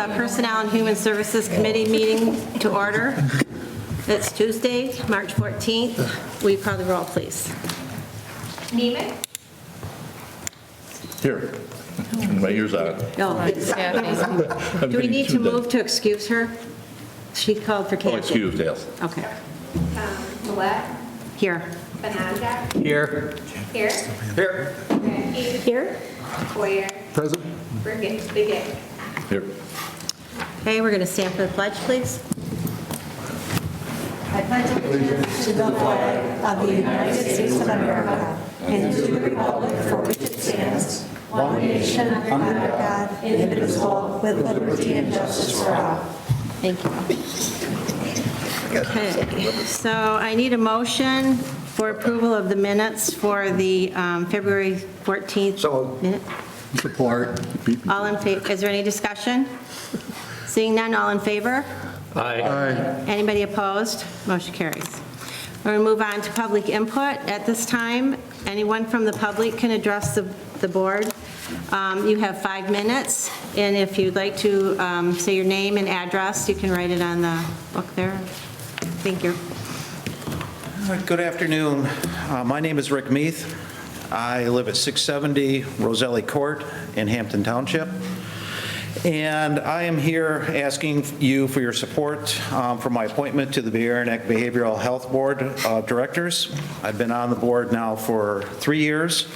the Personnel and Human Services Committee meeting to order. It's Tuesday, March 14th. Will you call the roll, please? Neiman. Here. Turn my ears on. No. Do we need to move to excuse her? She called for Oh, Kathy. excused, yes. Okay. Millette. Here. Benanja. Here. Here. Here. Mackey. Here. Boyer. Present. Begay. Here. Okay, we're going to stand for the pledge, please. I pledge allegiance to the flag of the United States of America and to the republic for which it stands, one nation under God, indivisible, with liberty and justice for all. Thank you. Okay, so I need a motion for approval of the minutes for the February 14th minute. Support. All in favor, is there any discussion? Seeing none, all in favor? Aye. Anybody opposed? Motion carries. We're going to move on to public input. At this time, anyone from the public can address the board. You have 5 minutes, and if you'd like to say your name and address, you can write it on the book there. Thank you. Good afternoon. My name is Rick Meath. I live at 670 Roselli Court in Hampton Township. And I am here asking you for your support for my appointment to the Basin Behavioral Health Board of Directors. I've been on the board now for 3 years.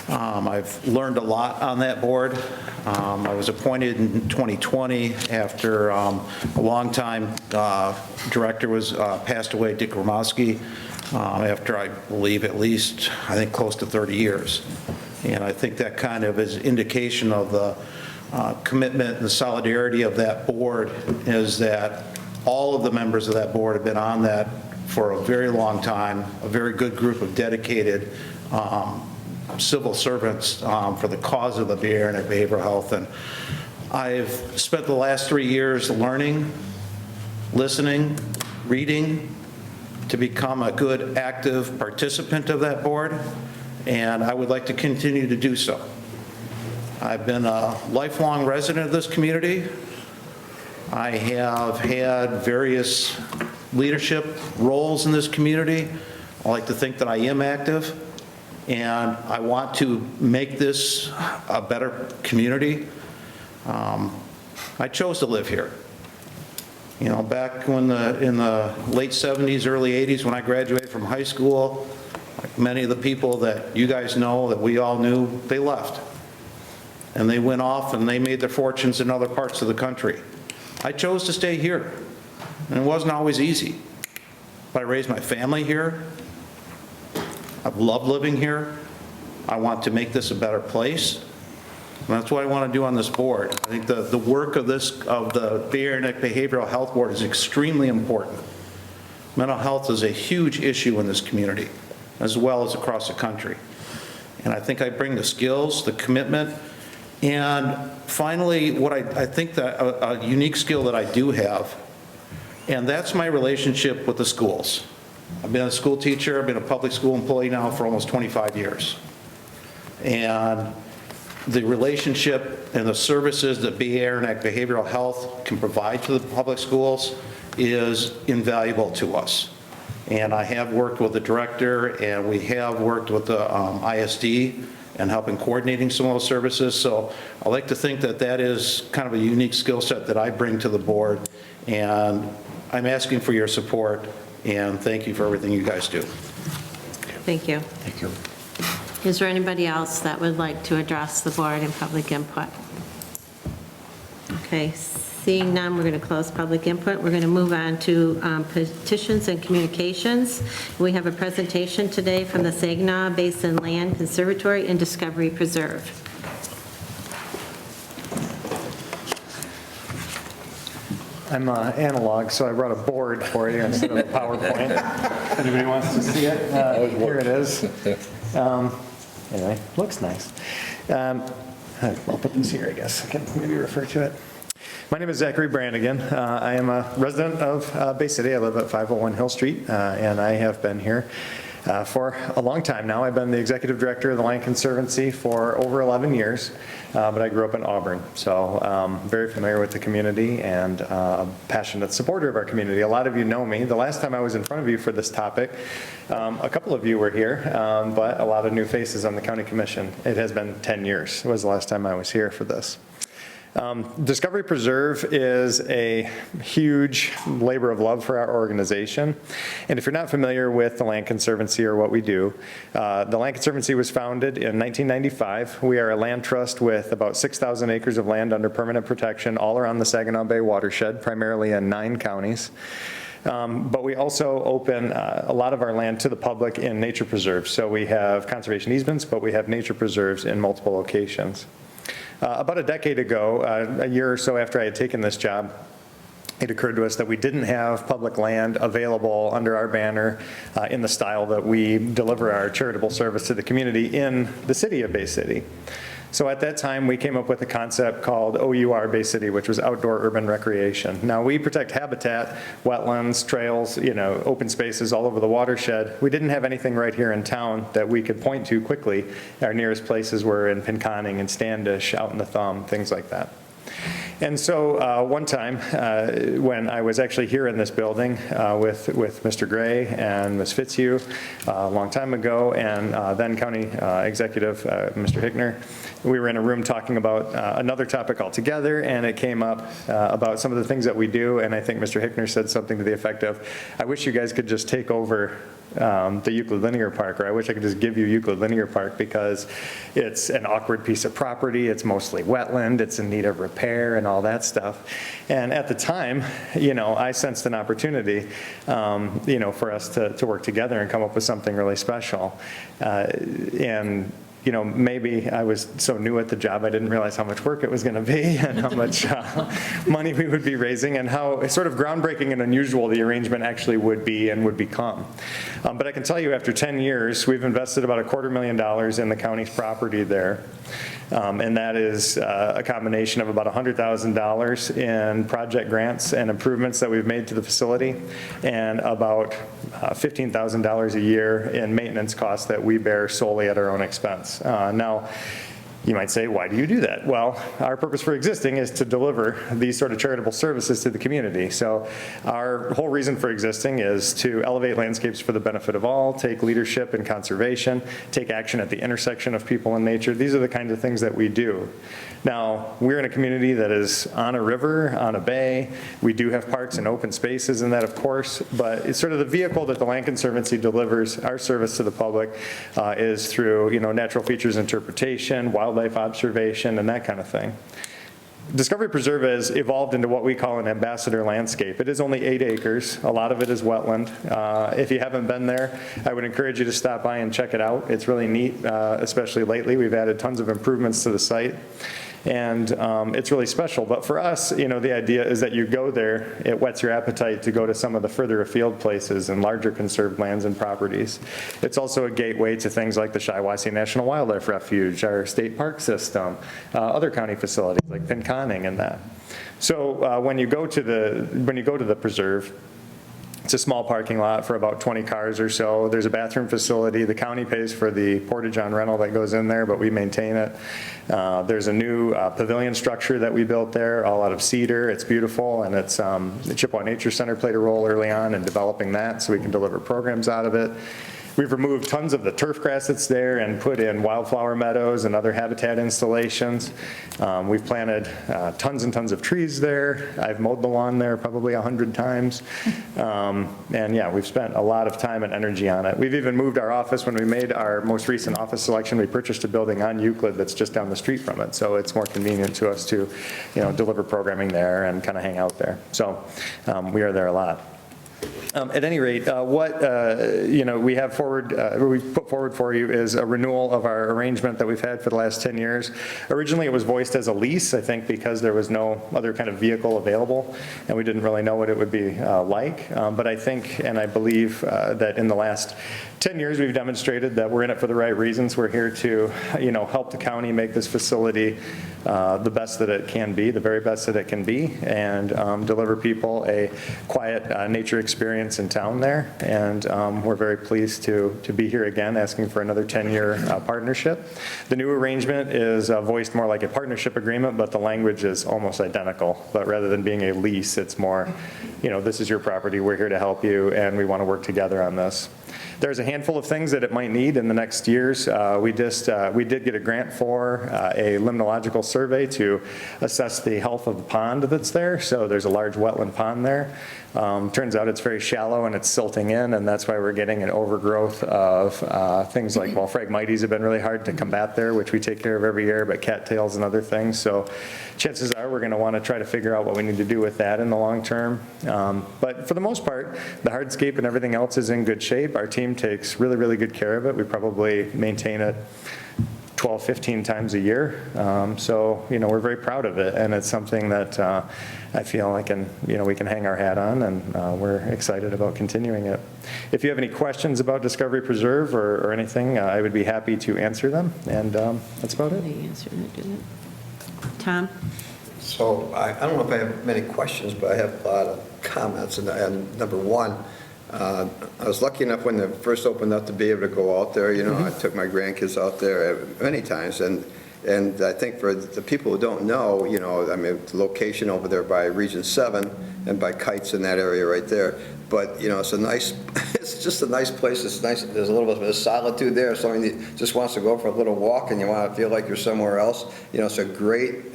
I've learned a lot on that board. I was appointed in 2020 after a longtime director was passed away, Dick Romowski, after I believe at least, I think close to 30 years. And I think that kind of is indication of the commitment and the solidarity of that board is that all of the members of that board have been on that for a very long time, a very good group of dedicated civil servants for the cause of the behavioral health. And I've spent the last 3 years learning, listening, reading to become a good active participant of that board, and I would like to continue to do so. I've been a lifelong resident of this community. I have had various leadership roles in this community. I like to think that I am active, and I want to make this a better community. I chose to live here. You know, back when in the late 70s, early 80s, when I graduated from high school, like many of the people that you guys know, that we all knew, they left. And they went off and they made their fortunes in other parts of the country. I chose to stay here, and it wasn't always easy. But I raised my family here. I've loved living here. I want to make this a better place. And that's what I want to do on this board. I think the work of the Basin Behavioral Health Board is extremely important. Mental health is a huge issue in this community, as well as across the country. And I think I bring the skills, the commitment, and finally, what I think that a unique skill that I do have, and that's my relationship with the schools. I've been a school teacher, I've been a public school employee now for almost 25 years. And the relationship and the services that Basin Behavioral Health can provide to the public schools is invaluable to us. And I have worked with the director, and we have worked with the ISD and helping coordinating some of those services. So I like to think that that is kind of a unique skill set that I bring to the board. And I'm asking for your support, and thank you for everything you guys do. Thank you. Thank you. Is there anybody else that would like to address the board in public input? Okay, seeing none, we're going to close public input. We're going to move on to petitions and communications. We have a presentation today from the Saginaw Basin Land Conservatory and Discovery Preserve. I'm analog, so I brought a board for you instead of a PowerPoint. If anybody wants to see it, here it is. Anyway, looks nice. I'll put this here, I guess. I can maybe refer to it. My name is Zachary Brannigan. I am a resident of Bay City. I live at 501 Hill Street, and I have been here for a long time now. I've been the executive director of the Land Conservancy for over 11 years, but I grew up in Auburn, so very familiar with the community and a passionate supporter of our community. A lot of you know me. The last time I was in front of you for this topic, a couple of you were here, but a lot of new faces on the county commission. It has been 10 years was the last time I was here for this. Discovery Preserve is a huge labor of love for our organization. And if you're not familiar with the Land Conservancy or what we do, the Land Conservancy was founded in 1995. We are a land trust with about 6,000 acres of land under permanent protection all around the Saginaw Bay watershed, primarily in 9 counties. But we also open a lot of our land to the public in nature preserves. So we have conservation easements, but we have nature preserves in multiple locations. About a decade ago, a year or so after I had taken this job, it occurred to us that we didn't have public land available under our banner in the style that we deliver our charitable service to the community in the city of Bay City. So at that time, we came up with a concept called OUR Bay City, which was outdoor urban recreation. Now, we protect habitat, wetlands, trails, open spaces all over the watershed. We didn't have anything right here in town that we could point to quickly. Our nearest places were in Pinconning and Standish, out in the Thumb, things like that. And so one time, when I was actually here in this building with Mr. Gray and Ms. Fitzhugh a long time ago, and then County Executive Mr. Hickner, we were in a room talking about another topic altogether, and it came up about some of the things that we do, and I think Mr. Hickner said something to the effect of, I wish you guys could just take over the Euclid Linear Park, or I wish I could just give you Euclid Linear Park because it's an awkward piece of property, it's mostly wetland, it's in need of repair and all that stuff. And at the time, I sensed an opportunity, for us to work together and come up with something really special. And maybe I was so new at the job, I didn't realize how much work it was going to be and how much money we would be raising and how sort of groundbreaking and unusual the arrangement actually would be and would become. But I can tell you after 10 years, we've invested about $250,000 in the county's property there. And that is a combination of about $100,000 in project grants and improvements that we've made to the facility, and about $15,000 a year in maintenance costs that we bear solely at our own expense. Now, you might say, why do you do that? Well, our purpose for existing is to deliver these sort of charitable services to the community. So our whole reason for existing is to elevate landscapes for the benefit of all, take leadership in conservation, take action at the intersection of people and nature. These are the kinds of things that we do. Now, we're in a community that is on a river, on a bay. We do have parks and open spaces in that, of course, but it's sort of the vehicle that the Land Conservancy delivers our service to the public is through, natural features interpretation, wildlife observation, and that kind of thing. Discovery Preserve has evolved into what we call an ambassador landscape. It is only 8 acres. A lot of it is wetland. If you haven't been there, I would encourage you to stop by and check it out. It's really neat, especially lately. We've added tons of improvements to the site. And it's really special. But for us, the idea is that you go there, it whets your appetite to go to some of the further afield places and larger conserved lands and properties. It's also a gateway to things like the Shiawassee National Wildlife Refuge, our state park system, other county facilities like Pinconning and that. So when you go to the preserve, it's a small parking lot for about 20 cars or so. There's a bathroom facility. The county pays for the portage on rental that goes in there, but we maintain it. There's a new pavilion structure that we built there, all out of cedar. It's beautiful, and it's the Chippewa Nature Center played a role early on in developing that, so we can deliver programs out of it. We've removed tons of the turf grass that's there and put in wildflower meadows and other habitat installations. We've planted tons and tons of trees there. I've mowed the lawn there probably 100 times. And yeah, we've spent a lot of time and energy on it. We've even moved our office. When we made our most recent office selection, we purchased a building on Euclid that's just down the street from it. So it's more convenient to us to, deliver programming there and kind of hang out there. So we are there a lot. At any rate, what we have we've put forward for you is a renewal of our arrangement that we've had for the last 10 years. Originally, it was voiced as a lease, I think, because there was no other kind of vehicle available, and we didn't really know what it would be like. But I think, and I believe that in the last 10 years, we've demonstrated that we're in it for the right reasons. We're here to, help the county make this facility the best that it can be, the very best that it can be, and deliver people a quiet nature experience experience in town there, and we're very pleased to be here again, asking for another 10-year partnership. The new arrangement is voiced more like a partnership agreement, but the language is almost identical. But rather than being a lease, it's more, this is your property, we're here to help you, and we want to work together on this. There's a handful of things that it might need in the next years. We did get a grant for a limnological survey to assess the health of the pond that's there. So there's a large wetland pond there. Turns out it's very shallow and it's silting in, and that's why we're getting an overgrowth of things like, Phragmites have been really hard to combat there, which we take care of every year, but cattails and other things. So chances are we're going to want to try to figure out what we need to do with that in the long term. But for the most part, the hardscape and everything else is in good shape. Our team takes really, really good care of it. We probably maintain it 12, 15 times a year. So, we're very proud of it, and it's something that I feel like we can hang our hat on, and we're excited about continuing it. If you have any questions about Discovery Preserve or anything, I would be happy to answer them, and that's about it. Tom? So I don't know if I have many questions, but I have a lot of comments. And number one, I was lucky enough when it first opened up to be able to go out there. I took my grandkids out there many times. And I think for the people who don't know, the location over there by Region 7 and by Kites in that area right there. But, it's just a nice place. It's nice. There's a little bit of solitude there. If somebody just wants to go for a little walk and you want to feel like you're somewhere else, it's a great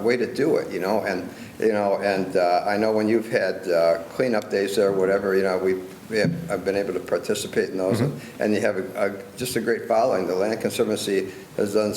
way to do it, And I know when you've had cleanup days there or whatever, I've been able to participate in those, and you have just a great following. The Land Conservancy has done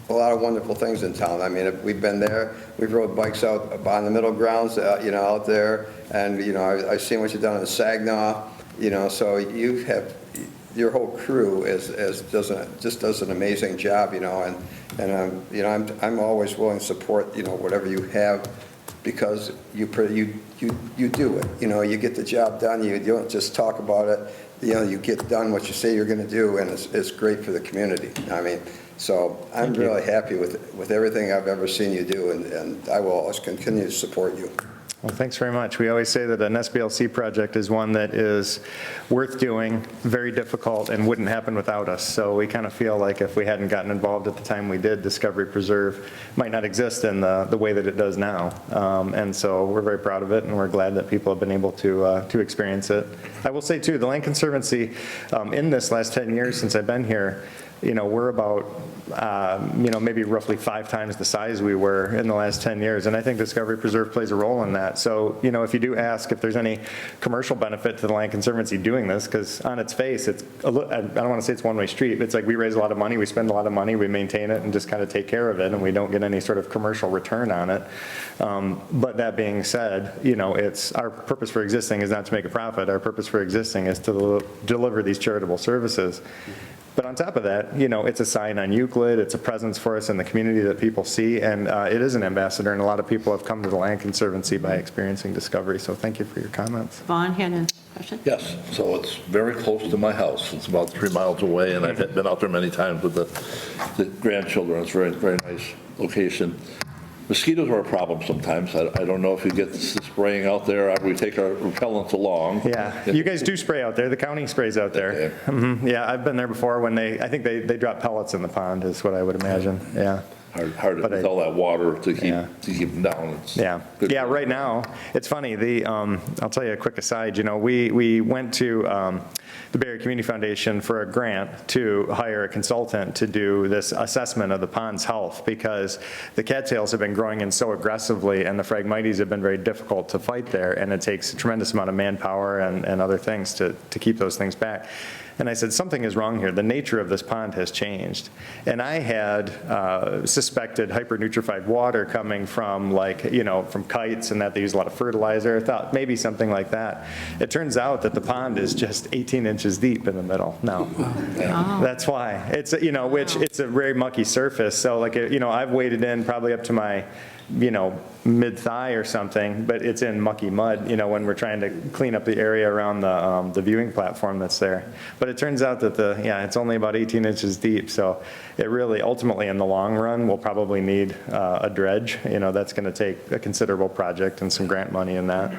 a lot of wonderful things in town. We've been there. We've rode bikes out on the middle grounds, out there, and I've seen what you've done in Saginaw. So you have your whole crew does an amazing job. I'm always willing to support whatever you have, because you do it. You get the job done. You don't just talk about it. You get done what you say you're going to do, and it's great for the community. So I'm really happy with everything I've ever seen you do, and I will always continue to support you. Well, thanks very much. We always say that an SBLC project is one that is worth doing, very difficult, and wouldn't happen without us. So we kind of feel like if we hadn't gotten involved at the time we did, Discovery Preserve might not exist in the way that it does now. And so we're very proud of it, and we're glad that people have been able to experience it. I will say, too, the Land Conservancy, in this last 10 years since I've been here, we're about, maybe roughly 5 times the size we were in the last 10 years. And I think Discovery Preserve plays a role in that. So, if you do ask if there's any commercial benefit to the Land Conservancy doing this, because on its face, I don't want to say it's one-way street. It's like we raise a lot of money, we spend a lot of money, we maintain it and just kind of take care of it, and we don't get any sort of commercial return on it. But that being said, it's our purpose for existing is not to make a profit. Our purpose for existing is to deliver these charitable services. But on top of that, it's a sign on Euclid, it's a presence for us in the community that people see, and it is an ambassador, and a lot of people have come to the Land Conservancy by experiencing Discovery, so thank you for your comments. Vaughn had a question? Yes, so it's very close to my house. It's about 3 miles away, and I've been out there many times with the grandchildren. It's a very, very nice location. Mosquitoes are a problem sometimes. I don't know if you get the spraying out there after we take our repellents along. Yeah, you guys do spray out there. The county sprays out there. Okay. Yeah, I've been there before when I think they drop pellets in the pond is what I would imagine, yeah. Hard to tell that water to keep them down. Yeah, right now, it's funny, I'll tell you a quick aside, we went to the Bay Area Community Foundation for a grant to hire a consultant to do this assessment of the pond's health, because the cattails have been growing in so aggressively and the Phragmites have been very difficult to fight there, and it takes a tremendous amount of manpower and other things to keep those things back. And I said, something is wrong here. The nature of this pond has changed. And I had suspected hypernutrified water coming from from Kites, and that they use a lot of fertilizer. I thought maybe something like that. It turns out that the pond is just 18 inches deep in the middle now. Oh. That's why. It's, which it's a very mucky surface. So I've waded in probably up to my, mid-thigh or something, but it's in mucky mud, when we're trying to clean up the area around the viewing platform that's there. But it turns out that it's only about 18 inches deep, so it really, ultimately, in the long run, will probably need a dredge. That's going to take a considerable project and some grant money in that,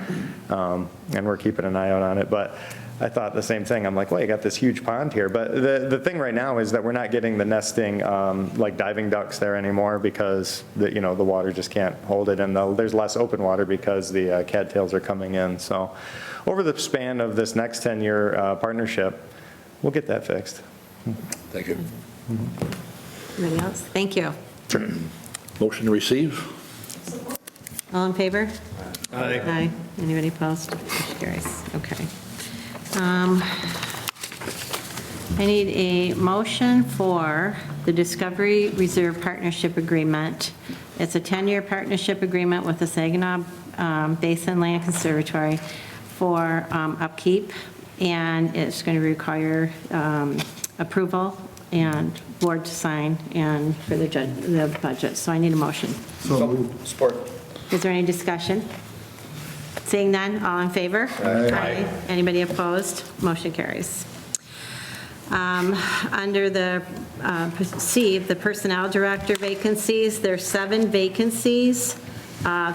and we're keeping an eye out on it. But I thought the same thing. I'm like, well, you got this huge pond here. But the thing right now is that we're not getting the nesting, like diving ducks there anymore because the water just can't hold it. And there's less open water because the cattails are coming in. So over the span of this next 10-year partnership, we'll get that fixed. Thank you. Anybody else? Thank you. Sure. Motion to receive? All in favor? Aye. Aye. Anybody opposed? Motion carries. Okay. I need a motion for the Discovery Reserve Partnership Agreement. It's a 10-year partnership agreement with the Saginaw Basin Land Conservatory for upkeep, and it's going to require approval and board to sign and for the budget. So I need a motion. Support. Is there any discussion? Seeing none, all in favor? Aye. Anybody opposed? Motion carries. Under the the Personnel Director vacancies, there's 7 vacancies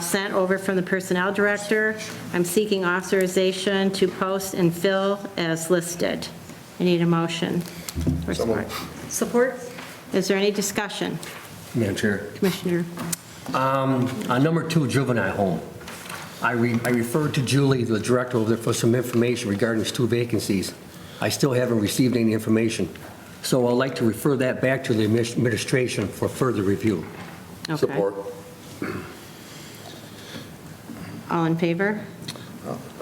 sent over from the Personnel Director. I'm seeking authorization to post and fill as listed. I need a motion for support. Support. Is there any discussion? Madam Chair. Commissioner? On number 2, juvenile home. I referred to Julie, the director over there, for some information regarding these 2 vacancies. I still haven't received any information. So I'd like to refer that back to the administration for further review. Okay. Support. All in favor?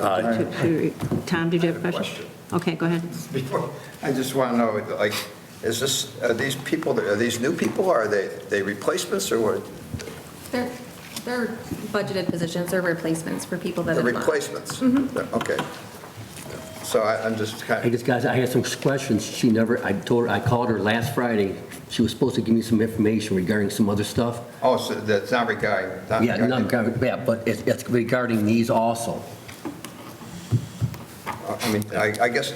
Aye. Tom, did you have a question? Okay, go ahead. Before, I just want to know, like, are these people, are these new people, or are they replacements, or what? They're budgeted positions, they're replacements for people that The have left. replacements? Okay. So I'm just kind of, Guys, I had some questions. I called her last Friday. She was supposed to give me some information regarding some other stuff. oh, so that's not regarding. But it's regarding these also. I mean, I guess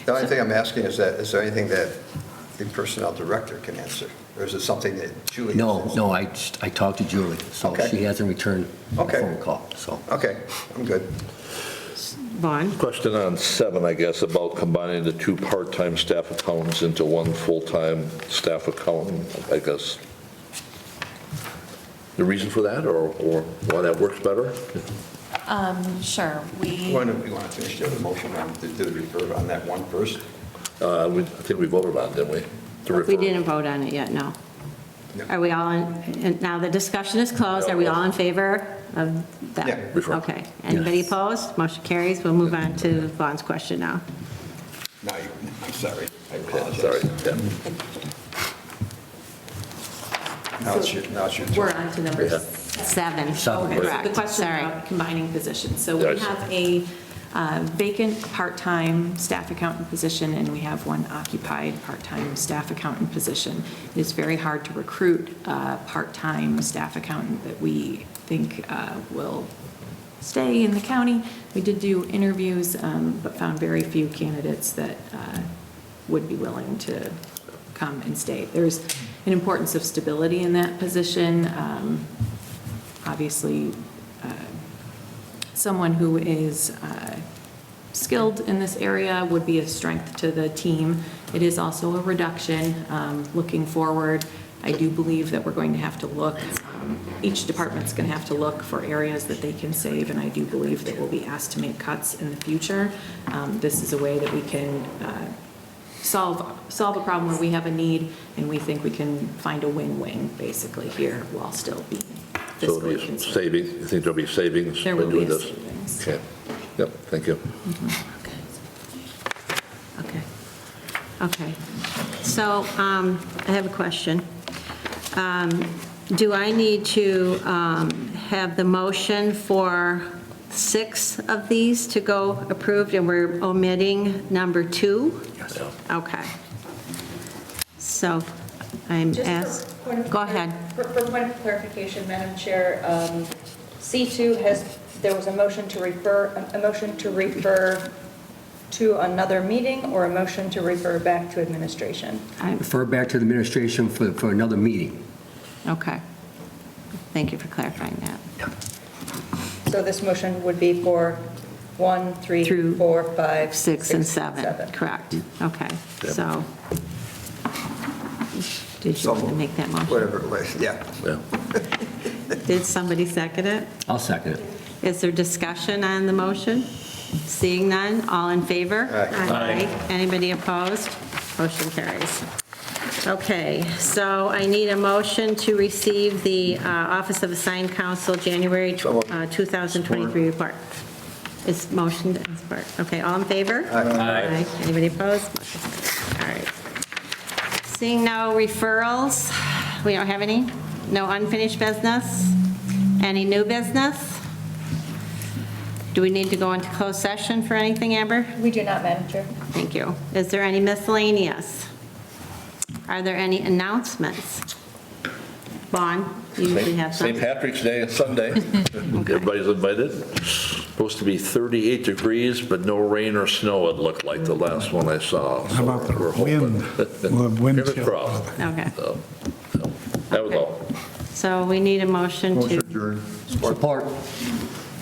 the only thing I'm asking is there anything that the Personnel Director can answer? Or is it something that Julie? No, I talked to Julie, so Okay. she hasn't returned the Okay. phone call, so. Okay, I'm good. Vaughn? Question on 7, I guess, about combining the 2 part-time staff accountants into 1 full-time staff accountant, I guess. The reason for that, or why that works better? Sure, You want to finish the motion on to refer on that one first? I think we voted on it, didn't we? To We refer. didn't vote on it yet, no. No. Are we all in, now the discussion is closed, are we all in favor of that? Yeah. Refer. Okay, anybody opposed? Motion carries, we'll move on to Vaughn's question now. No, I'm sorry. I Yeah, apologize. sorry, yeah. Now it's your turn. we're on to number Yeah. 7. Seven. Okay, so Correct. the question Sorry. about combining positions. So we Yes. have a vacant part-time staff accountant position, and we have 1 occupied part-time staff accountant position. It is very hard to recruit a part-time staff accountant that we think will stay in the county. We did do interviews, but found very few candidates that would be willing to come and stay. There's an importance of stability in that position. Obviously, someone who is skilled in this area would be a strength to the team. It is also a reduction. Looking forward, I do believe that we're going to have to look, each department's going to have to look for areas that they can save, and I do believe that we'll be asked to make cuts in the future. This is a way that we can solve a problem where we have a need, and we think we can find a win-win, basically, here, while still being So fiscally there'll be conservative. savings, you think there'll be savings There by will be doing a this? savings. Okay, yep, thank you. Okay. So I have a question. Do I need to have the motion for 6 of these to go approved, and we're omitting number 2? Yes. Okay. So I'm Just asked, for point of go ahead. For point of clarification, Madam Chair, C2 there was a motion to refer to another meeting or a motion to refer back to administration? Refer back to the administration for another meeting. Okay. Thank you for clarifying that. So this motion would be for 1, 3, Through 4, 5, 6 and 7, correct. Okay, so, did you want to make that motion? Whatever it was, yeah. Yeah. Did somebody second it? I'll second it. Is there discussion on the motion? Seeing none, all in favor? Aye. Anybody opposed? Motion carries. Okay, so I need a motion to receive the Office of Assigned Counsel January 2023 report. Is motion and support. Okay, all in favor? Aye. Anybody opposed? Motion carries. All right. Seeing no referrals, we don't have any? No unfinished business? Any new business? Do we need to go into closed session for anything, Amber? We do not, Madam Chair. Thank you. Is there any miscellaneous? Are there any announcements? Vaughn, you usually have some. St. Patrick's Day is Sunday. Everybody's invited. Supposed to be 38 degrees, but no rain or snow, it looked like the last one I saw. How about the We're hoping. wind? We'll have wind Fingers chill. crossed. Okay, So, that was all. so we need a motion to, Support.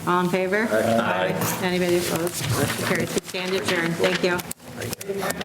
all in favor? Aye. Anybody opposed? Motion carries. We stand adjourned. Thank you.